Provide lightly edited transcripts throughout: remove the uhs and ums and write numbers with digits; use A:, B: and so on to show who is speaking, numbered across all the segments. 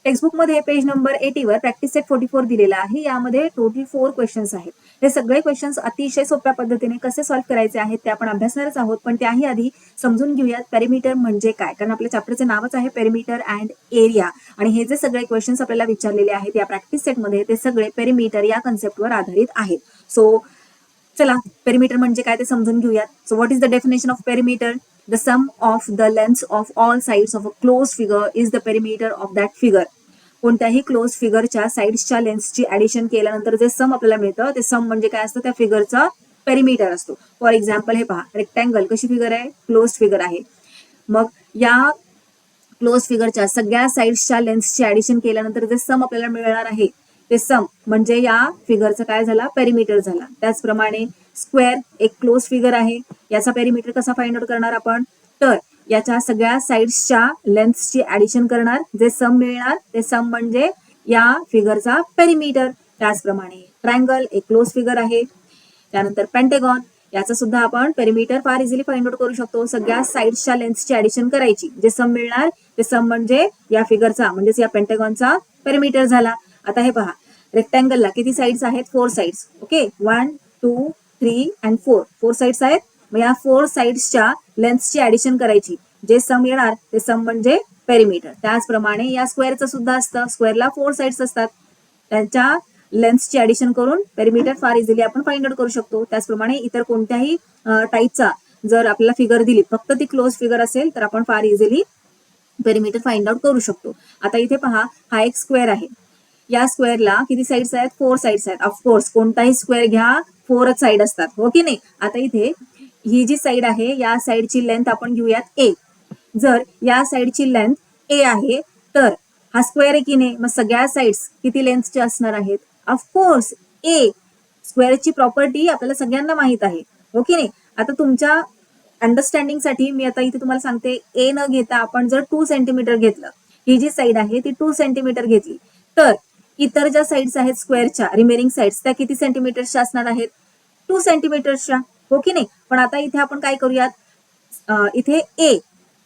A: टेक्स्टबुकमध्ये page number 80 वर practice set 44 दिलेला आहे. यामध्ये टोटल 4 क्वेश्चन्स आहेत. हे सगळे क्वेश्चन्स अतिशय सोप्या पद्धतीने कसे सॉल्व्ह करायचे आहेत ते आपण अभ्यासणारच आहोत. पण त्याही आधी समजून घेऊयात पेरिमीटर म्हणजे काय, कारण आपल्या चॅप्टरचे नावच आहे पेरिमीटर अँड एरिया. आणि हे जे सगळे क्वेश्चन्स आपल्याला विचारलेले आहेत या प्रॅक्टिस सेटमध्ये ते सगळे पेरिमीटर या कन्सेप्टवर आधारित आहेत. सो चला पेरिमीटर म्हणजे काय ते समजून घेऊयात. So what is the definition of perimeter? The sum of the lengths of all sides of a close figure is the perimeter of that figure. कोणत्याही क्लोज फिगरच्या साइड्सच्या लेंथ्सची ऍडिशन केल्यानंतर जे सम आपल्याला मिळतं ते सम म्हणजे काय असतं, त्या फिगरचा पेरिमीटर असतो. फॉर एक्झाम्पल हे पहा, रेक्टँगल कशी फिगर आहे, क्लोज फिगर आहे. मग या क्लोज फिगरच्या सगळ्या साइड्सच्या लेंथ्सची ऍडिशन केल्यानंतर जे सम आपल्याला मिळणार आहे ते सम म्हणजे या फिगरचा काय झाला, पेरिमीटर झाला. त्याचप्रमाणे स्क्वेअर एक क्लोज फिगर आहे, याचा पेरिमीटर कसा फाइंड आउट करणार आपण, तर याच्या सगळ्या साइड्सच्या लेंथ्सची ऍडिशन करणार, जे सम मिळणार ते सम म्हणजे या फिगरचा पेरिमीटर. त्याचप्रमाणे ट्रायंगल एक क्लोज फिगर आहे. त्यानंतर पेंटागॉन याचा सुद्धा आपण पेरिमीटर फार इझिली फाइंड आउट करू शकतो. सगळ्या साइड्सच्या लेंथ्सची ऍडिशन करायची, जे सम मिळणार ते सम म्हणजे या फिगरचा म्हणजेच या पेंटागॉनचा पेरिमीटर झाला. आता हे पहा, रेक्टँगलला किती साइड्स आहेत, 4 साइड्स. ओके, 1 2 3 अँड 4 4 साइड्स आहेत. मग या 4 साइड्सच्या लेंथ्सची ऍडिशन करायची, जे सम येणार ते सम म्हणजे पेरिमीटर. त्याचप्रमाणे या स्क्वेअरचं सुद्धा असतं, स्क्वेअरला 4 साइड्स असतात, त्यांच्या लेंथ्सची ऍडिशन करून पेरिमीटर फार इझिली आपण फाइंड आउट करू शकतो. त्याचप्रमाणे इतर कोणत्याही टाईपचा जर आपल्याला फिगर दिली, फक्त ती क्लोज फिगर असेल तर आपण फार इझिली पेरिमीटर फाइंड आउट करू शकतो. आता इथे पहा, हा एक स्क्वेअर आहे. या स्क्वेअरला किती साइड्स आहेत, 4 साइड्स आहेत. ऑफकोर्स कोणताही स्क्वेअर घ्या 4च साइड असतात, हो की नाही. आता इथे ही जी साइड आहे या साइडची लेंथ आपण घेऊयात ए. जर या साइडची लेंथ ए आहे तर हा स्क्वेअर आहे की नाही, मग सगळ्या साइड्स किती लेंथचे असणार आहेत, ऑफकोर्स ए. स्क्वेअरची प्रॉपर्टी आपल्याला सगळ्यांना माहित आहे, हो की नाही. आता तुमच्या अंडरस्टँडिंग साठी मी आता इथे तुम्हाला सांगते, ए न घेता आपण जर 2 सेंटीमीटर घेतलं, ही जी साइड आहे ती 2 सेंटीमीटर घेतली, तर इतर ज्या साइड्स आहेत स्क्वेअरच्या रिमेनिंग साइड्स त्या किती सेंटीमीटरच्या असणार आहेत, 2 सेंटीमीटरच्या, हो की नाही. पण आता इथे आपण काय करूयात, इथे ए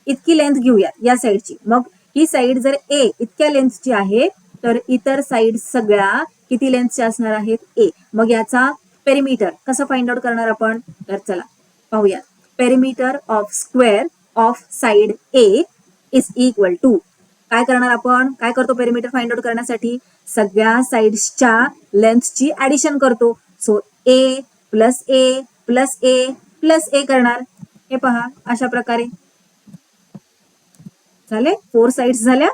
A: इतकी लेंथ घेऊयात या साइडची. मग ही साइड जर ए इतक्या लेंथची आहे तर इतर साइड सगळ्या किती लेंथच्या असणार आहेत, ए. मग याचा पेरिमीटर कसं फाइंड आउट करणार आपण, तर चला पाहूयात. Perimeter of square of side a is equal to, काय करणार आपण, काय करतो पेरिमीटर फाइंड आउट करण्यासाठी, सगळ्या साइड्सच्या लेंथची ऍडिशन करतो. सो ए प्लस ए प्लस ए प्लस ए करणार. हे पहा अशा प्रकारे झाले, 4 साइड्स झाल्या.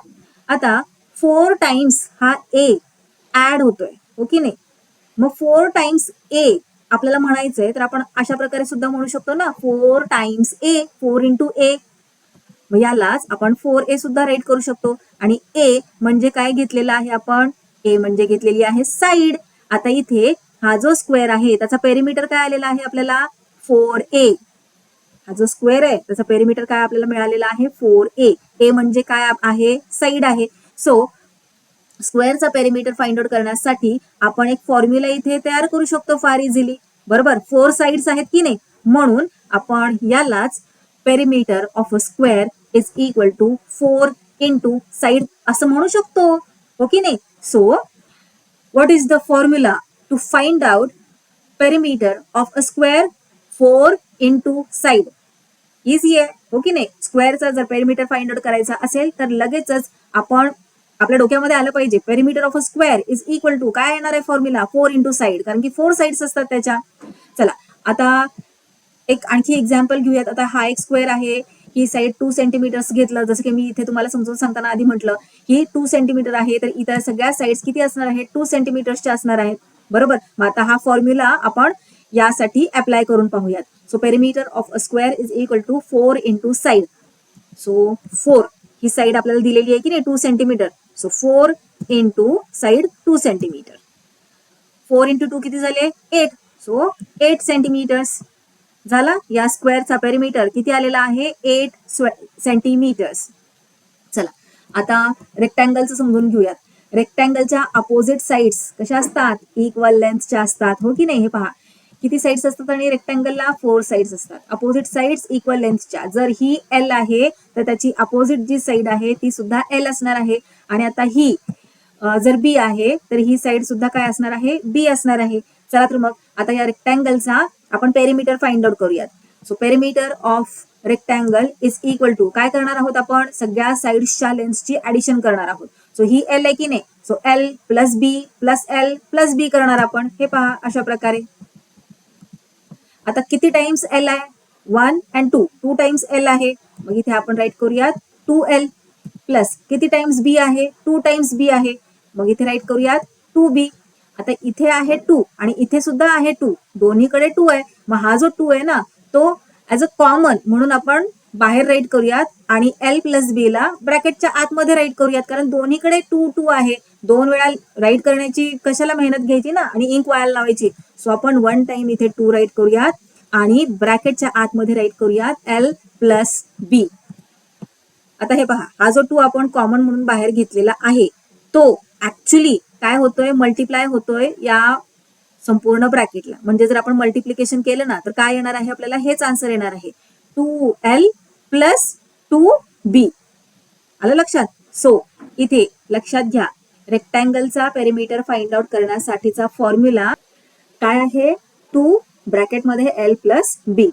A: आता 4 टाइम्स हा ए ऍड होतोय, हो की नाही. मग 4 टाइम्स ए आपल्याला म्हणायचंय तर आपण अशा प्रकारे सुद्धा म्हणू शकतो ना, 4 टाइम्स ए, 4 इंटू ए. मग यालाच आपण 4a सुद्धा राईट करू शकतो. आणि ए म्हणजे काय घेतलेला आहे आपण, ए म्हणजे घेतलेली आहे साइड. आता इथे हा जो स्क्वेअर आहे त्याचा पेरिमीटर काय आलेला आहे आपल्याला, 4a. हा जो स्क्वेअर आहे त्याचा पेरिमीटर काय आपल्याला मिळालेला आहे, 4a. ए म्हणजे काय आहे, साइड आहे. सो स्क्वेअरचा पेरिमीटर फाइंड आउट करण्यासाठी आपण एक फॉर्म्युला इथे तयार करू शकतो फार इझिली, बरोबर. 4 साइड्स आहेत की नाही, म्हणून आपण यालाच perimeter of a square is equal to 4 into side असं म्हणू शकतो, हो की नाही. So what is the formula to find out perimeter of a square, 4 into side. Easy आहे, हो की नाही. स्क्वेअरचा जर पेरिमीटर फाइंड आउट करायचा असेल तर लगेचच आपण आपल्या डोक्यामध्ये आलं पाहिजे, perimeter of a square is equal to काय येणार आहे फॉर्म्युला, 4 इंटू साइड, कारण की 4 साइड्स असतात त्याच्या. चला आता एक आणखी एक्झाम्पल घेऊयात. आता हा एक स्क्वेअर आहे, ही साइड 2 सेंटीमीटर्स घेतलं, जसं की मी इथे तुम्हाला समजून सांगताना आधी म्हटलं ही 2 सेंटीमीटर आहे, तर इतर सगळ्या साइड्स किती असणार आहेत, 2 सेंटीमीटर्सच्या असणार आहेत, बरोबर. मग आता हा फॉर्म्युला आपण यासाठी अप्लाय करून पाहूयात. So perimeter of a square is equal to 4 into side. So 4 ही साइड आपल्याला दिलेली आहे की नाही, 2 centimetre. So 4 into side 2 centimetre. 4 into 2 किती झाले, 8. सो 8 सेंटीमीटर्स झाला. या स्क्वेअरचा पेरिमीटर किती आलेला आहे, 8 सेंटीमीटर्स. चला आता रेक्टँगलचं समजून घेऊयात. रेक्टँगलच्या अपोजिट साइड्स कशा असतात, इक्वल लेंथच्या असतात, हो की नाही. हे पहा किती साईड्स असतात आणि रेक्टँगलला 4 साईड्स असतात. अपोजिट साईड्स इक्वल लेंथच्या. जर ही एल आहे तर त्याची अपोजिट जी साईड आहे ती सुद्धा एल असणार आहे. आणि आता ही जर बी आहे तर ही साईड सुद्धा काय असणार आहे, बी असणार आहे. चला तर मग आता या रेक्टँगलचा आपण पेरिमीटर फाइंड आउट करूयात. So perimeter of rectangle is equal to काय करणार आहोत आपण, सगळ्या साईड्सच्या लेंथची ऍडिशन करणार आहोत. सो ही एल आहे की नाही, सो एल प्लस बी प्लस एल प्लस बी करणार आपण. हे पहा अशा प्रकारे. आता किती टाइम्स एल आहे, 1 and 2, 2 टाइम्स एल आहे. मग इथे आपण राईट करूयात 2L प्लस किती टाइम्स बी आहे, 2 टाइम्स बी आहे. मग इथे राईट करूयात 2B. आता इथे आहे 2 आणि इथे सुद्धा आहे 2, दोन्हीकडे 2 आहे. मग हा जो 2 आहे ना तो ऍज अ कॉमन म्हणून आपण बाहेर राईट करूयात आणि एल प्लस बी ला ब्रॅकेटच्या आतमध्ये राईट करूयात, कारण दोन्हीकडे 2 2 आहे. 2 वेळा राईट करण्याची कशाला मेहनत घ्यायची ना आणि इंक वाया लावायची. सो आपण 1 टाइम इथे 2 राईट करूयात आणि ब्रॅकेटच्या आतमध्ये राईट करूयात एल प्लस बी. आता हे पहा, हा जो 2 आपण कॉमन म्हणून बाहेर घेतलेला आहे तो ऍक्च्युली काय होतोय, मल्टिप्लाय होतोय या संपूर्ण ब्रॅकेटला. म्हणजे जर आपण मल्टिप्लिकेशन केलं ना तर काय येणार आहे, आपल्याला हेच आन्सर येणार आहे, 2L प्लस 2B. आलं लक्षात. सो इथे लक्षात घ्या, रेक्टँगलचा पेरिमीटर फाइंड आउट करण्यासाठीचा फॉर्म्युला काय आहे, 2 ब्रॅकेटमध्ये L प्लस बी.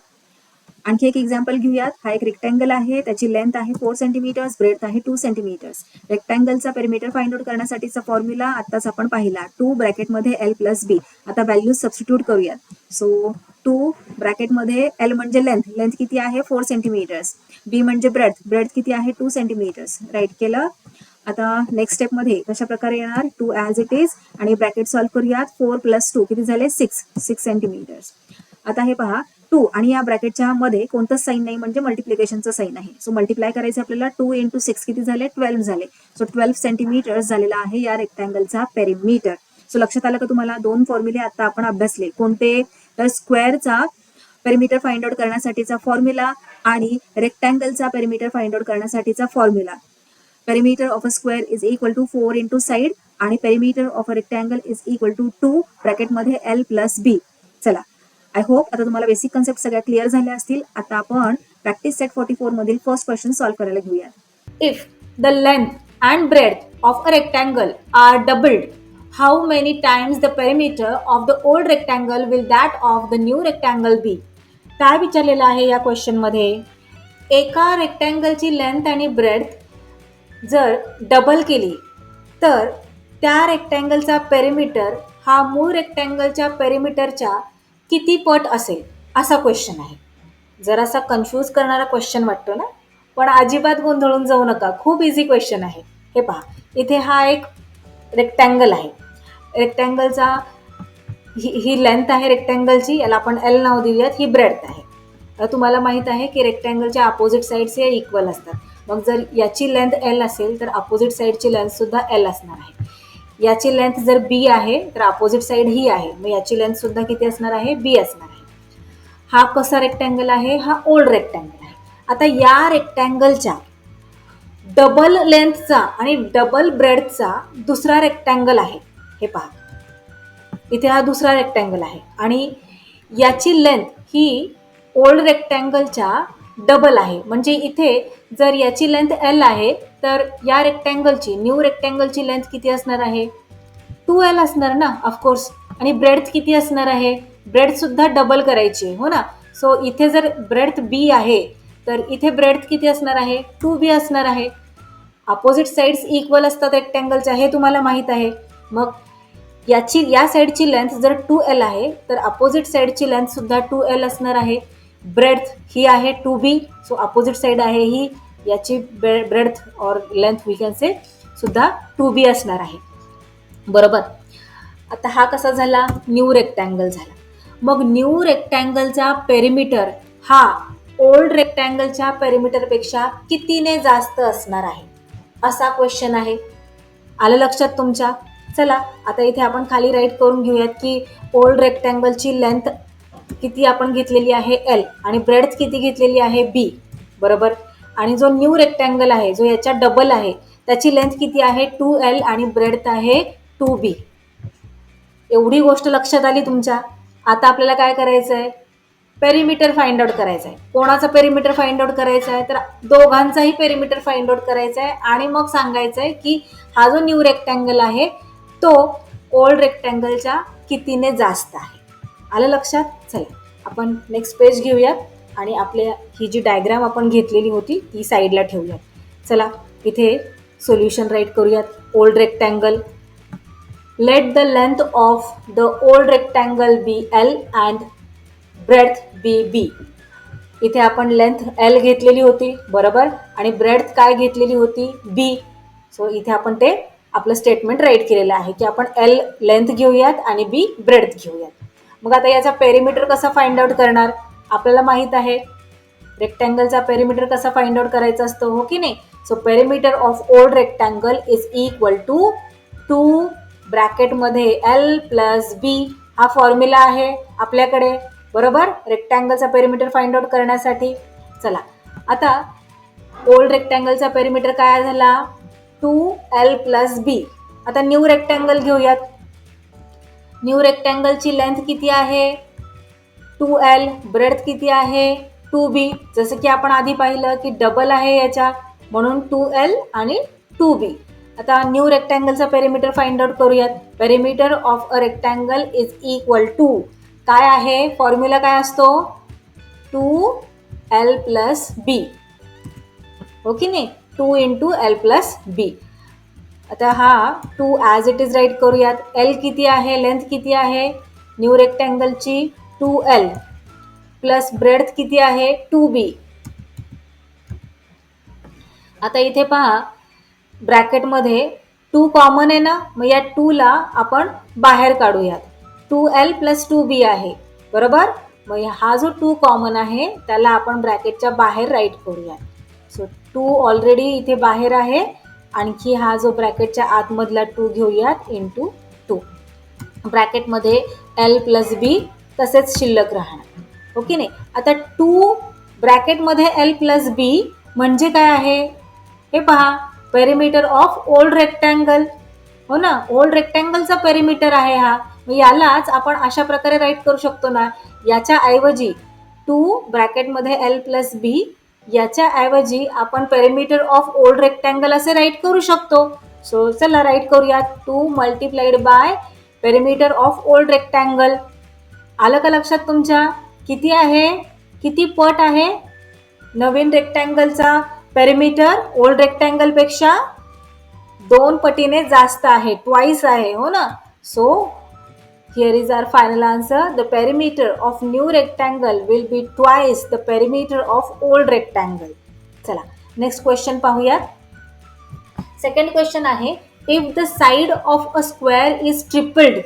A: आणखी एक एक्झाम्पल घेऊयात. हा एक रेक्टँगल आहे, त्याची लेंथ आहे 4 सेंटीमीटर्स, ब्रेथ आहे 2 सेंटीमीटर्स. रेक्टँगलचा पेरिमीटर फाइंड आउट करण्यासाठीचा फॉर्म्युला आताच आपण पाहिला, 2 ब्रॅकेटमध्ये एल प्लस बी. आता व्हॅल्यूज सबस्टिट्यूट करूयात. सो 2 ब्रॅकेटमध्ये एल म्हणजे लेंथ, लेंथ किती आहे 4 सेंटीमीटर्स. बी म्हणजे ब्रेथ, ब्रेथ किती आहे 2 सेंटीमीटर्स. राईट केलं. आता नेक्स्ट स्टेप मध्ये कशा प्रकारे येणार, 2 ऍज इट इज आणि ब्रॅकेट सॉल्व्ह करूयात. 4 प्लस 2 किती झाले 6 सेंटीमीटर्स. आता हे पहा 2 आणि या ब्रॅकेटच्या मध्ये कोणतंच साईन नाही म्हणजे मल्टिप्लिकेशनचं साईन आहे. सो मल्टिप्लाय करायचं आपल्याला, 2 इंटू 6 किती झाले 12 झाले. सो 12 सेंटीमीटर्स झालेला आहे या रेक्टँगलचा पेरिमीटर. सो लक्षात आलं का तुम्हाला, 2 फॉर्म्युले आता आपण अभ्यासले. कोणते, तर स्क्वेअरचा पेरिमीटर फाइंड आउट करण्यासाठीचा फॉर्म्युला आणि रेक्टँगलचा पेरिमीटर फाइंड आउट करण्यासाठीचा formula. Perimeter of a square is equal to 4 into side आणि perimeter of a rectangle is equal to 2 ब्रॅकेटमध्ये एल प्लस बी. चला, आय होप आता तुम्हाला बेसिक कन्सेप्ट सगळ्या क्लिअर झाल्या असतील. आता आपण प्रॅक्टिस सेट 44 मधील फर्स्ट क्वेश्चन सॉल्व्ह करायला घेऊया.
B: If the length and breadth of a rectangle are doubled, how many times the perimeter of the old rectangle will that of the new rectangle be. काय विचारलेलं आहे या question मध्ये, एका रेक्टँगलची लेंथ आणि ब्रेथ जर डबल केली तर त्या रेक्टँगलचा पेरिमीटर हा मूळ रेक्टँगलच्या पेरिमीटरच्या किती पट असेल, असा क्वेश्चन आहे. जरासा कन्फ्यूज करणारा क्वेश्चन वाटतो ना, पण अजिबात गोंधळून जाऊ नका, खूप इझी क्वेश्चन आहे. हे पहा, इथे हा एक रेक्टँगल आहे. रेक्टँगलचा ही लेंथ आहे रेक्टँगलची, याला आपण एल नाव देऊयात. ही ब्रेथ आहे. तुम्हाला माहित आहे की रेक्टँगलच्या अपोजिट साईड्स हे इक्वल असतात. मग जर याची लेंथ एल असेल तर अपोजिट साईडची लेंथ सुद्धा एल असणार आहे. याची लेंथ जर बी आहे तर अपोजिट साईड ही आहे, मग याची लेंथ सुद्धा किती असणार आहे, बी असणार आहे. हा कसा रेक्टँगल आहे, हा ओल्ड रेक्टँगल आहे. आता या रेक्टँगलच्या डबल लेंथचा आणि डबल ब्रेडचा दुसरा रेक्टँगल आहे. हे पहा, इथे हा दुसरा रेक्टँगल आहे आणि याची लेंथ ही ओल्ड रेक्टँगलच्या डबल आहे. म्हणजे इथे जर याची लेंथ एल आहे तर या रेक्टँगलची, न्यू रेक्टँगलची लेंथ किती असणार आहे, 2L असणार ना ऑफकोर्स. आणि ब्रेड्थ किती असणार आहे, ब्रेड्थ सुद्धा डबल करायची हो ना. सो इथे जर ब्रेड्थ बी आहे तर इथे ब्रेड्थ किती असणार आहे, 2B असणार आहे. अपोजिट साईड्स इक्वल असतात रेक्टँगलच्या, हे तुम्हाला माहित आहे. मग या साईडची लेंथ जर 2L आहे तर अपोजिट साईडची लेंथ सुद्धा 2L असणार आहे. ब्रेड्थ ही आहे 2B, सो अपोजिट साईड आहे ही, याची ब्रेड्थ और लेंथ वी कॅन से सुद्धा 2B असणार आहे. बरोबर. आता हा कसा झाला, न्यू रेक्टँगल झाला. मग न्यू रेक्टँगलचा पेरिमीटर हा ओल्ड रेक्टँगलच्या पेरिमीटरपेक्षा कितीने जास्त असणार आहे, असा क्वेश्चन आहे. आलं लक्षात तुमच्या. चला आता इथे आपण खाली राईट करून घेऊयात की ओल्ड रेक्टँगलची लेंथ किती आपण घेतलेली आहे एल आणि ब्रेड्थ किती घेतलेली आहे बी. बरोबर. आणि जो न्यू रेक्टँगल आहे, जो याच्या डबल आहे, त्याची लेंथ किती आहे 2L आणि ब्रेड्थ आहे 2B. एवढी गोष्ट लक्षात आली तुमच्या. आता आपल्याला काय करायचं आहे, पेरिमीटर फाइंड आउट करायचं आहे. कोणाचं पेरिमीटर फाइंड आउट करायचं आहे, तर दोघांचाही पेरिमीटर फाइंड आउट करायचा आहे आणि मग सांगायचं आहे की हा जो न्यू रेक्टँगल आहे तो ओल्ड रेक्टँगलच्या कितीने जास्त आहे. आलं लक्षात? चला आपण नेक्स्ट पेज घेऊयात आणि आपल्या ही जी डायग्राम आपण घेतलेली होती ती साईडला ठेवूयात. चला इथे सोल्युशन राईट करूयात. Old rectangle, let the length of the old rectangle be L and breadth be B. इथे आपण लेंथ एल घेतलेली होती बरोबर, आणि ब्रेड्थ काय घेतलेली होती, बी. सो इथे आपण ते आपलं स्टेटमेंट राईट केलेलं आहे की आपण एल लेंथ घेऊयात आणि बी ब्रेड्थ घेऊयात. मग आता याचा पेरिमीटर कसा फाइंड आउट करणार, आपल्याला माहित आहे रेक्टँगलचा पेरिमीटर कसा फाइंड आउट करायचा असतो, हो की नाही. So perimeter of old rectangle is equal to 2 ब्रॅकेटमध्ये एल प्लस बी हा फॉर्म्युला आहे आपल्याकडे बरोबर, रेक्टँगलचा पेरिमीटर फाइंड आउट करण्यासाठी. चला आता ओल्ड रेक्टँगलचा पेरिमीटर काय झाला, 2L प्लस बी. आता न्यू रेक्टँगल घेऊयात. न्यू रेक्टँगलची लेंथ किती आहे, 2L, ब्रेड्थ किती आहे, 2B. जसं की आपण आधी पाहिलं की डबल आहे याच्या, म्हणून 2L आणि 2B. आता न्यू रेक्टँगलचा पेरिमीटर फाइंड आउट करूयात. Perimeter of a rectangle is equal to काय आहे, फॉर्म्युला काय असतो, 2L प्लस बी, हो की नाही, 2 इंटू एल प्लस बी. आता हा 2 ॲज इट इज राईट करूयात. एल किती आहे, लेंथ किती आहे न्यू रेक्टँगलची, 2L प्लस ब्रेड्थ किती आहे, 2B. आता इथे पहा ब्रॅकेटमध्ये 2 कॉमन आहे ना, मग या 2ला आपण बाहेर काढूयात. 2L प्लस 2B आहे बरोबर. मग हा जो 2 कॉमन आहे त्याला आपण ब्रॅकेटच्या बाहेर राईट करूया. सो 2 ऑलरेडी इथे बाहेर आहे, आणखी हा जो ब्रॅकेटच्या आतमधला 2 घेऊयात इंटू 2. ब्रॅकेटमध्ये L प्लस बी तसेच शिल्लक राहणार, हो की नाही. आता 2 ब्रॅकेटमध्ये L प्लस बी म्हणजे काय आहे, हे पहा, पेरिमीटर ऑफ ओल्ड रेक्टँगल, हो ना, ओल्ड रेक्टँगलचा पेरिमीटर आहे हा. मग यालाच आपण अशा प्रकारे राईट करू शकतो ना, याच्या ऐवजी 2 ब्रॅकेटमध्ये एल प्लस बी, याच्या ऐवजी आपण पेरिमीटर ऑफ ओल्ड रेक्टँगल असे राईट करू शकतो. सो चला राईट करूयात, 2 multiplied by perimeter of old rectangle. आलं का लक्षात तुमच्या, किती आहे, किती पट आहे नवीन रेक्टँगलचा पेरिमीटर ओल्ड रेक्टँगलपेक्षा 2 पटीने जास्त आहे, ट्वाइस आहे, हो ना. So here is our final answer. The perimeter of new rectangle will be twice the perimeter of old rectangle. चला नेक्स्ट क्वेश्चन पाहूयात. सेकंड क्वेश्चन आहे, if the side of a square is tripled,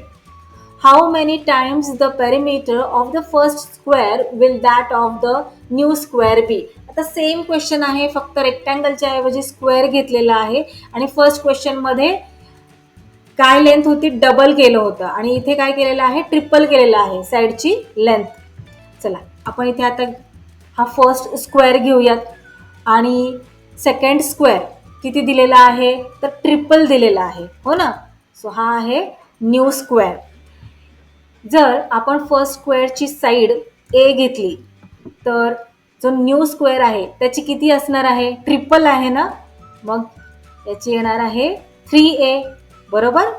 B: how many times the perimeter of the first square will that of the new square be? आता same question आहे, फक्त रेक्टँगलच्या ऐवजी square घेतलेला आहे आणि first question मध्ये काय लेंथ होती, डबल केलं होतं आणि इथे काय केलेलं आहे, ट्रिपल केलेलं आहे साईडची लेंथ. चला आपण इथे आता हा फर्स्ट स्क्वेअर घेऊयात आणि सेकंड स्क्वेअर किती दिलेला आहे, तर ट्रिपल दिलेला आहे, हो ना. सो हा आहे न्यू स्क्वेअर. जर आपण फर्स्ट स्क्वेअरची साईड ए घेतली तर जो न्यू स्क्वेअर आहे त्याची किती असणार आहे, ट्रिपल आहे ना, मग याची येणार आहे 3A बरोबर.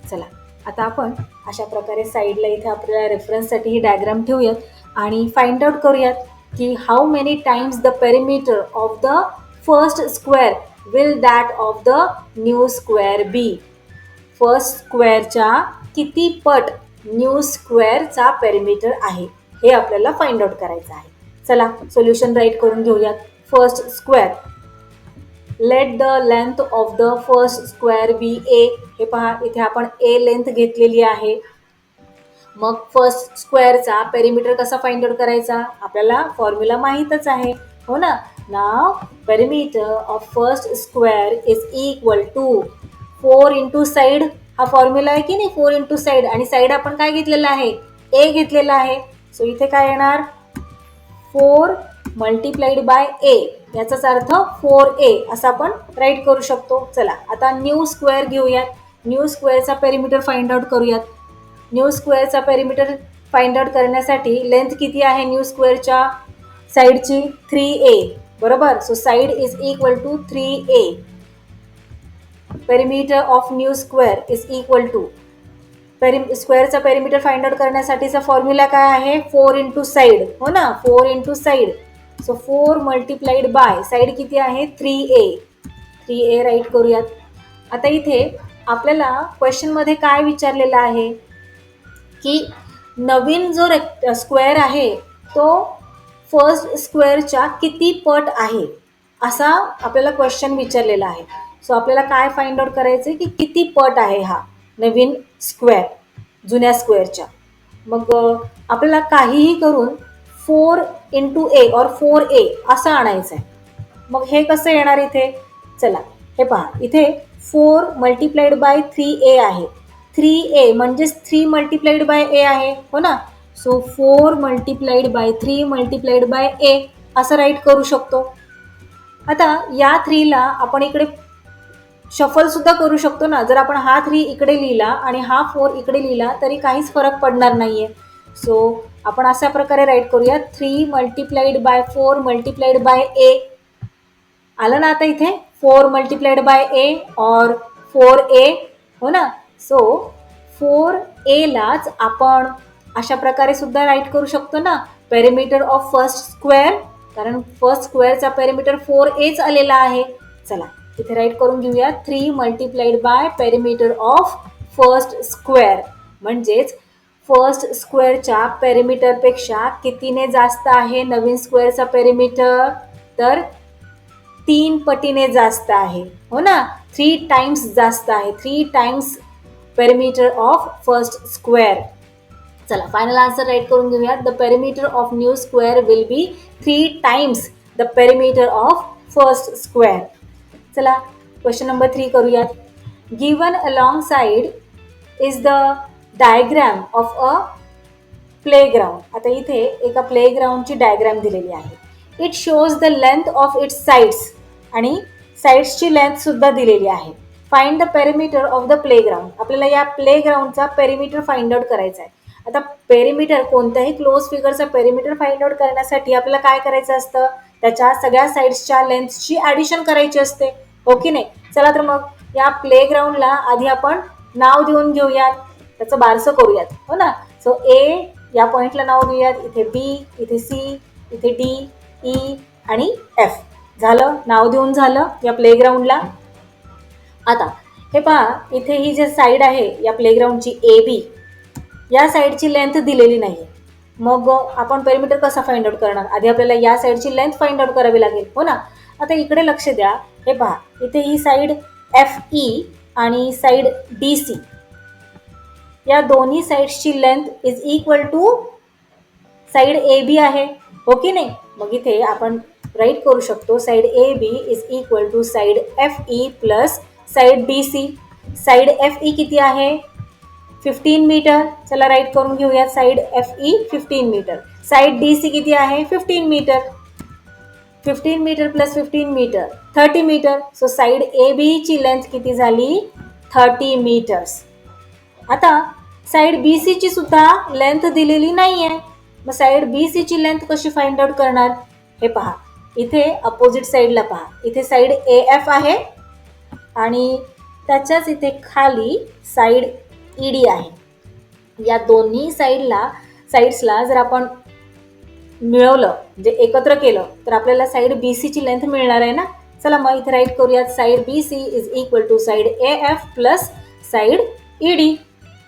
B: चला आता आपण अशा प्रकारे साईडला इथे आपल्याला रेफरन्ससाठी ही डायग्राम ठेवूयात आणि फाइंड आउट करूयात की how many times the perimeter of the first square will that of the new square be. First स्क्वेअरच्या किती पट न्यू स्क्वेअरचा पेरिमीटर आहे हे आपल्याला फाइंड आउट करायचं आहे. चला सोल्युशन राईट करून घेऊयात. First square, let the length of the first square be A. हे पहा इथे आपण ए लेंथ घेतलेली आहे. मग फर्स्ट स्क्वेअरचा पेरिमीटर कसा फाइंड आउट करायचा, आपल्याला फॉर्म्युला माहीतच आहे, हो ना. Now perimeter of first square is equal to 4 into side. हा फॉर्म्युला आहे की नाही, 4 इंटू साईड, आणि साईड आपण काय घेतलेला आहे, ए घेतलेला आहे. सो इथे काय येणार, 4 मल्टिप्लाइड बाय ए, याचाच अर्थ 4A असं आपण राईट करू शकतो. चला आता न्यू स्क्वेअर घेऊयात. न्यू स्क्वेअरचा पेरिमीटर फाइंड आउट करूयात. न्यू स्क्वेअरचा पेरिमीटर फाइंड आउट करण्यासाठी लेंथ किती आहे न्यू स्क्वेअरच्या साईडची 3a, बरोबर. So side is equal to 3a. Perimeter of new square is equal to स्क्वेअरचा पेरिमीटर फाइंड आउट करण्यासाठीचा फॉर्म्युला काय आहे 4 इंटू साईड, हो ना, 4 into side. So 4 multiplied by side किती आहे 3a राईट करूयात. आता इथे आपल्याला क्वेश्चनमध्ये काय विचारलेलं आहे की नवीन जो स्क्वेअर आहे तो फर्स्ट स्क्वेअरच्या किती पट आहे असा आपल्याला क्वेश्चन विचारलेला आहे. सो आपल्याला काय फाइंड आउट करायचं आहे की किती पट आहे हा नवीन स्क्वेअर जुन्या स्क्वेअरच्या. मग आपल्याला काहीही करून 4 इंटू ए और 4a असं आणायचं आहे. मग हे कसं येणार इथे, चला हे पहा, इथे 4 मल्टिप्लाइड बाय 3a आहे. 3a म्हणजेच 3 मल्टिप्लाइड बाय a आहे, हो ना. So 4 multiplied bye 3 multiplied by a असं राईट करू शकतो. आता या 3ला आपण इकडे शफल सुद्धा करू शकतो ना. जर आपण हा 3 इकडे लिहिला आणि हा 4 इकडे लिहिला तरी काहीच फरक पडणार नाहीये. सो आपण अशा प्रकारे राईट करूया 3 multiplied by 4 multiplied bye a. आलं ना आता इथे 4 मल्टिप्लाइड बाय a और 4a, हो ना. सो 4a लाच आपण अशा प्रकारे सुद्धा राईट करू शकतो ना, पेरिमीटर ऑफ फर्स्ट स्क्वेअर, कारण फर्स्ट स्क्वेअरचा पेरिमीटर 4aच आलेला आहे. चला इथे राईट करून घेऊया 3 multiplied by perimeter of first square, म्हणजेच फर्स्ट स्क्वेअरच्या पेरिमीटरपेक्षा कितीने जास्त आहे नवीन स्क्वेअरचा पेरिमीटर, तर 3 पटीने जास्त आहे, हो ना. 3 टाइम्स जास्त आहे, 3 times perimeter of first square. चला फायनल आन्सर राईट करून घेऊया. The perimeter of new square will be 3 times the perimeter of first square. चला क्वेश्चन नंबर 3 करूयात. Given along side is the diagram of a playground. आता इथे एका प्लेग्राउंडची diagram दिलेली आहे. It shows the length of its sides, आणि साइड्सची length सुद्धा दिलेली आहे. Find the perimeter of the playground. आपल्याला या प्लेग्राउंडचा पेरिमीटर फाइंड आउट करायचा आहे. आता पेरिमीटर, कोणत्याही क्लोज फिगरचा पेरिमीटर फाइंड आउट करण्यासाठी आपल्याला काय करायचं असतं, त्याच्या सगळ्या साइड्सच्या लेंथची ॲडिशन करायची असते, हो की नाही. चला तर मग या प्लेग्राउंडला आधी आपण नाव देऊन घेऊयात, त्याचं बारसं करूयात, हो ना. सो ए या पॉईंटला नाव देऊयात, इथे बी, इथे सी, इथे डी, ई आणि एफ. झालं, नाव देऊन झालं या प्लेग्राउंडला. आता हे पहा, इथे ही जे साईड आहे या प्लेग्राउंडची ए बी, या साईडची लेंथ दिलेली नाही. मग आपण पेरिमीटर कसा फाइंड आउट करणार, आधी आपल्याला या साईडची लेंथ फाइंड आउट करावी लागेल, हो ना. आता इकडे लक्ष द्या, हे पहा, इथे ही साईड एफ ई आणि साईड डी सी, या दोन्ही साईड्सची length is equal to side A B आहे, हो की नाही. मग इथे आपण राईट करू शकतो side A B is equal to side F E plus side D C. Side F E किती आहे 15 मीटर. चला राईट करून घेऊया, side F E 15 metre. Side D C किती आहे 15 metre. 15 metre plus 15 metre 30 metre. So side A बीची length किती झाली 30 मीटर्स. आता साईड बी सीची सुद्धा लेंथ दिलेली नाही आहे. मग साईड बी सीची लेंथ कशी फाइंड आउट करणार, हे पहा, इथे अपोजिट साईडला पहा, इथे साईड ए एफ आहे आणि त्याच्याच इथे खाली साईड ई डी आहे. या दोन्ही साईड्सला जर आपण मिळवलं, म्हणजे एकत्र केलं, तर आपल्याला साईड बी सीची लेंथ मिळणार आहे ना. चला मग इथे राईट करूयात, side b c is equal to side a f plus side e d.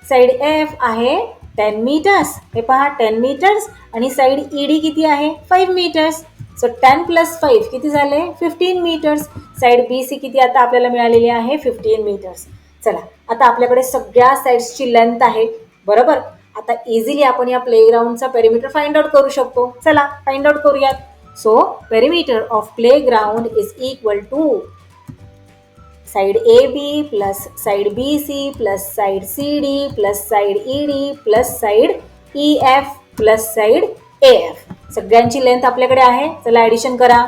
B: Side a f आहे 10 मीटर्स, हे पहा 10 मीटर्स, आणि साईड ई डी किती आहे 5 मीटर्स. सो 10 प्लस 5 किती झाले 15 मीटर्स. साईड बी सी किती आता आपल्याला मिळालेली आहे 15 मीटर्स. चला आता आपल्याकडे सगळ्या साईड्सची लेंथ आहे, बरोबर. आता इझिली आपण या प्लेग्राउंडचा पेरिमीटर फाइंड आउट करू शकतो. चला फाइंड आउट करूयात. So perimeter of playground is equal to side a b plus side b c plus side c d plus side e d plus side e f plus side a f. सगळ्यांची length आपल्याकडे आहे. चला addition करा.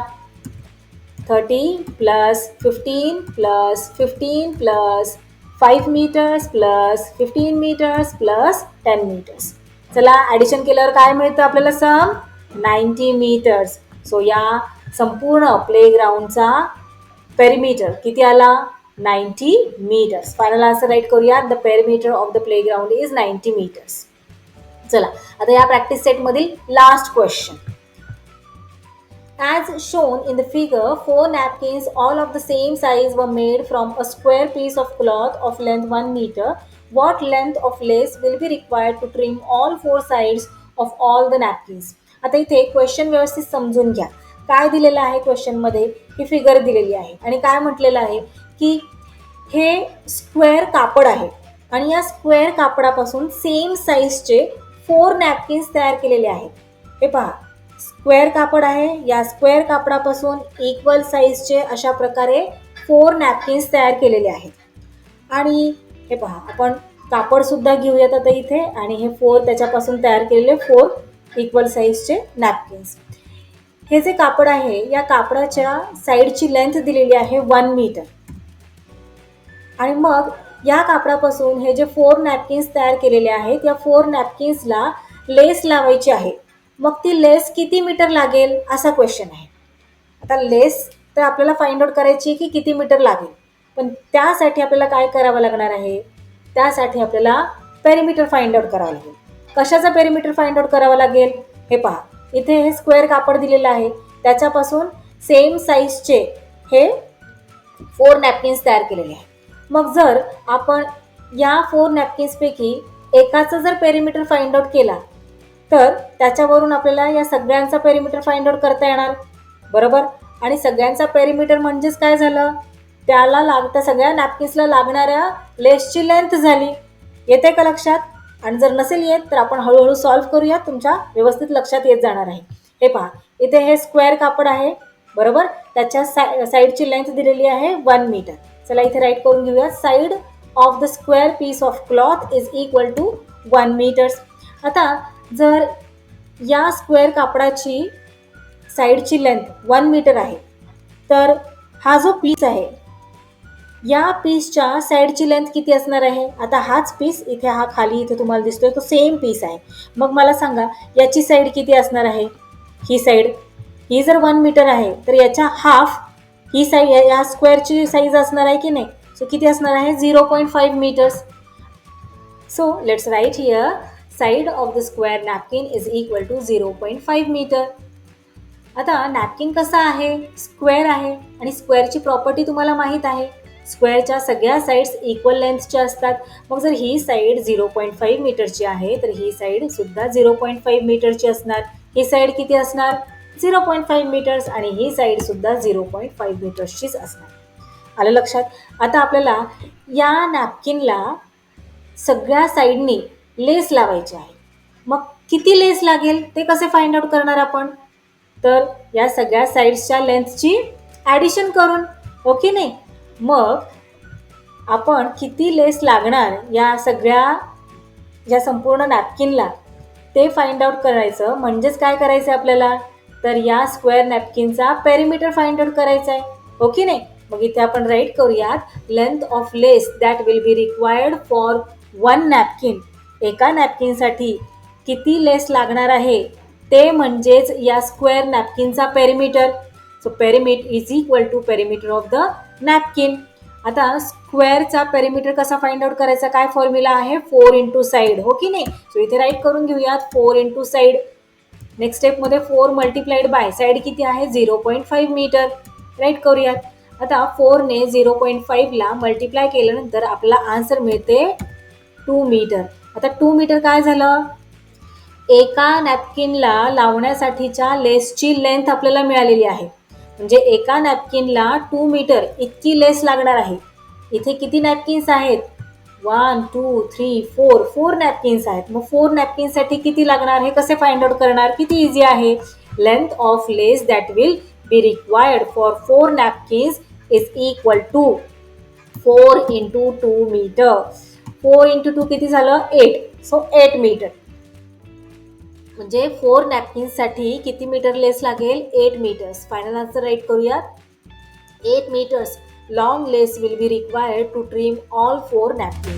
B: 30 plus 15 plus 15 plus 5 meters plus 15 meters plus 10 meters. चला ॲडिशन केल्यावर काय मिळतं आपल्याला सम 90 मीटर्स. सो या संपूर्ण प्लेग्राऊंडचा पेरिमीटर किती आला 90 meters. फायनल आन्सर राईट करूया. The perimeter of the playground is 90 meters. चला आता या प्रॅक्टिस सेटमधील last question. As shown in the figure, 4 napkins all of the same size were made from a square piece of cloth of length 1 meter. What length of lace will be required to trim all 4 sides of all the napkins? आता इथे question व्यवस्थित समजून घ्या. काय दिलेलं आहे क्वेश्चनमध्ये, ही figure दिलेली आहे आणि काय म्हटलेलं आहे की हे स्क्वेअर कापड आहे आणि या स्क्वेअर कापडापासून सेम साईजचे 4 नॅपकिन्स तयार केलेले आहेत. हे पहा, स्क्वेअर कापड आहे, या स्क्वेअर कापडापासून इक्वल साईजचे अशा प्रकारे 4 नॅपकिन्स तयार केलेले आहेत. आणि हे पहा, आपण कापडसुद्धा घेऊयात आता इथे आणि हे 4 त्याच्यापासून तयार केलेले 4 इक्वल साईजचे नॅपकिन्स. हे जे कापड आहे या कापडाच्या साईडची लेंथ दिलेली आहे 1 मीटर. आणि मग या कापडापासून हे जे 4 नॅपकिन्स तयार केलेले आहेत या 4 नॅपकिन्सला लेस लावायची आहे. मग ती लेस किती मीटर लागेल असा क्वेश्चन आहे. आता लेस तर आपल्याला फाइंड आउट करायची की किती मीटर लागेल, पण त्यासाठी आपल्याला काय करावं लागणार आहे, त्यासाठी आपल्याला पेरिमीटर फाइंड आउट करावं लागेल. कशाचा पेरिमीटर फाइंड आउट करावं लागेल, हे पहा, इथे हे स्क्वेअर कापड दिलेलं आहे, त्याच्यापासून सेम साईजचे हे 4 नॅपकिन्स तयार केलेले आहे. मग जर आपण या 4 नॅपकिन्सपैकी एकाचा जर पेरिमीटर फाइंड आउट केला तर त्याच्यावरून आपल्याला या सगळ्यांचा पेरिमीटर फाइंड आउट करता येणार, बरोबर. आणि सगळ्यांचा पेरिमीटर म्हणजेच काय झालं, त्या सगळ्या नॅपकिन्सला लागणाऱ्या लेसची लेंथ झाली. येते का लक्षात? आणि जर नसेल येत तर आपण हळूहळू सॉल्व्ह करूया, तुमच्या व्यवस्थित लक्षात येत जाणार आहे. हे पहा, इथे हे स्क्वेअर कापड आहे, बरोबर, त्याच्या साईडची लेंथ दिलेली आहे 1 मीटर. चला इथे राईट करून घेऊया. Side of the square piece of cloth is equal to 1 metres. आता जर या स्क्वेअर कापडाची साईडची लेंथ 1 मीटर आहे तर हा जो पीस आहे या पीसच्या साईडची लेंथ किती असणार आहे. आता हाच पीस इथे, हा खाली इथे तुम्हाला दिसतोय तो सेम पीस आहे. मग मला सांगा याची साईड किती असणार आहे. ही साईड, ही जर 1 मीटर आहे तर याच्या हाफ ही साईड या स्क्वेअरची साईज असणार आहे की नाही. सो किती असणार आहे 0.5 metres. So let's write here side of the square napkin is equal to 0.5 metre. आता नॅपकिन कसा आहे, स्क्वेअर आहे आणि स्क्वेअरची प्रॉपर्टी तुम्हाला माहीत आहे, स्क्वेअरच्या सगळ्या साईड्स इक्वल लेंथच्या असतात. मग जर ही साईड 0.5 मीटरची आहे तर ही साईडसुद्धा 0.5 मीटरची असणार. ही साईड किती असणार 0.5 मीटर्स आणि ही साईडसुद्धा 0.5 मीटर्सचीच असणार. आलं लक्षात. आता आपल्याला या नॅपकिनला सगळ्या साईडनी लेस लावायची आहे. मग किती लेस लागेल ते कसे फाइंड आउट करणार आपण, तर या सगळ्या साईड्सच्या लेंथची ॲडिशन करून, हो की नाही. मग आपण किती लेस लागणार या संपूर्ण नॅपकिनला ते फाइंड आउट करायचं. म्हणजेच काय करायचं आपल्याला, तर या स्क्वेअर नॅपकिनचा पेरिमीटर फाइंड आउट करायचा आहे, हो की नाही. मग इथे आपण राईट करूयात, length of lace that will be required for 1 napkin. एका नॅपकिनसाठी किती लेस लागणार आहे ते म्हणजेच या स्क्वेअर नॅपकिनचा perimeter. So perimeter is equal to perimeter of the napkin. आता स्क्वेअरचा पेरिमीटर कसा फाइंड आउट करायचा, काय फॉर्म्युला आहे 4 इंटू साईड, हो की नाही. सो इथे राईट करून घेऊयात 4 इंटू साईड. नेक्स्ट स्टेपमध्ये 4 मल्टिप्लाइड बाय साईड किती आहे 0.5 मीटर, राईट करूयात. आता 4ने 0.5ला मल्टिप्लाय केल्यानंतर आपल्याला आन्सर मिळते 2 मीटर. आता 2 मीटर काय झालं, एका नॅपकिनला लावण्यासाठीच्या लेसची लेंथ आपल्याला मिळालेली आहे. म्हणजे एका नॅपकिनला 2 मीटर इतकी लेस लागणार आहे. इथे किती नॅपकिन्स आहेत 1 2 3 4 नॅपकिन्स आहेत. मग 4 नॅपकिन्ससाठी किती लागणार हे कसे फाइंड आउट करणार, किती इझी आहे. Length of lace that will be required for 4 napkins is equal to 4 into 2 metre. 4 into 2 किती झालं 8. So 8 metre. म्हणजे 4 नॅपकिन्ससाठी किती मीटर लेस लागेल 8 मीटर्स. फायनल आन्सर राईट करूयात. 8 meters long lace will be required to trim all 4 napkins.